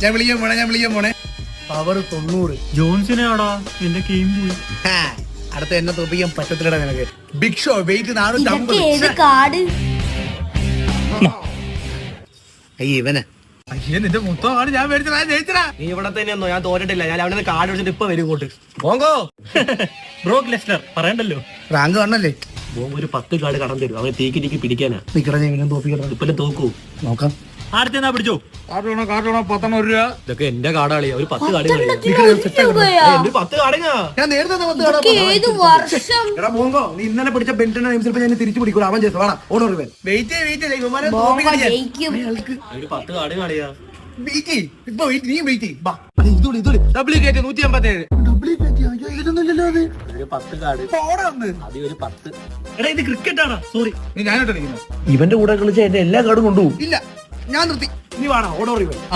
ഞാൻ വിളിക്കാൻ പോണേ പവർ 90. ജോൺസിനാടാ എന്റെ ഗെയിം പോയി. അടുത്ത എന്നെ തോപ്പിക്കാൻ പറ്റത്തില്ലടാ നിനക്ക്. Big Show weight 450. അയ്യ ഇവനെ അയ്യേ നിന്റെ മൊത്തമാണ് ഞാൻ മേടിച്ചതാ. ജയിച്ചടാ. നീ ഇവിടെ തന്നെയൊന്നോ ഞാൻ തോറ്റിട്ടില്ല. ഞാൻ അവിടെ കാർഡ് വെച്ചിട്ട് ഇപ്പൊ വരും ഇങ്ങോട്ട്. പോങ്കോ ബ്രോക്ക് ലെസ്നർ പറയണ്ടല്ലോ. റാങ്ക് കാണണല്ലേ. ഒരു 10 കാർഡ് കടം തരും. അവൻ തീക്ക് പിടിക്കാനാ. നിക്കടാ ഞാൻ ഇവനെ തോപ്പിക്കണം. ഇപ്പൊ തോക്കൂ നോക്കാം. ആദ്യത്തെ പിടിച്ചോ. കാർഡ് 11 രൂപ. ഇതൊക്കെ എന്റെ കാർഡാളി. ഒരു 10 കാർഡ് എന്റെ 10 കാർഡാ. ഞാൻ നേരത്തെ 10 കാർഡ്. എടാ മോങ്കോ നീ ഇന്നലെ പിടിച്ച ബെൽറ്റിന്റെ നെയിം ചിലപ്പോ ഞാൻ തിരിച്ചു പിടിക്കൂല. അവൻ ചെയ്തു വേണം. ഓണർ വെയിറ്റ് ഒരു 10 കാർഡ് കാളിയാ. ഇപ്പൊ നീ വെയിറ്റ് ഡ്യൂപ്ലിക്കേറ്റ് 157. ഒരു 10 കാർഡ് അത് ഒരു 10. എടാ ഇത് ക്രിക്കറ്റ് ആണോ? സോറി. ഞാനോട്ട് കളിക്കുന്നത്. ഇവന്റെ കൂടെ കളിച്ച എന്റെ എല്ലാ കാർഡും കൊണ്ടുപോകും. ഇല്ല ഞാൻ നിർത്തി. നീ വേണം ഓർഡർ ഇവൻ.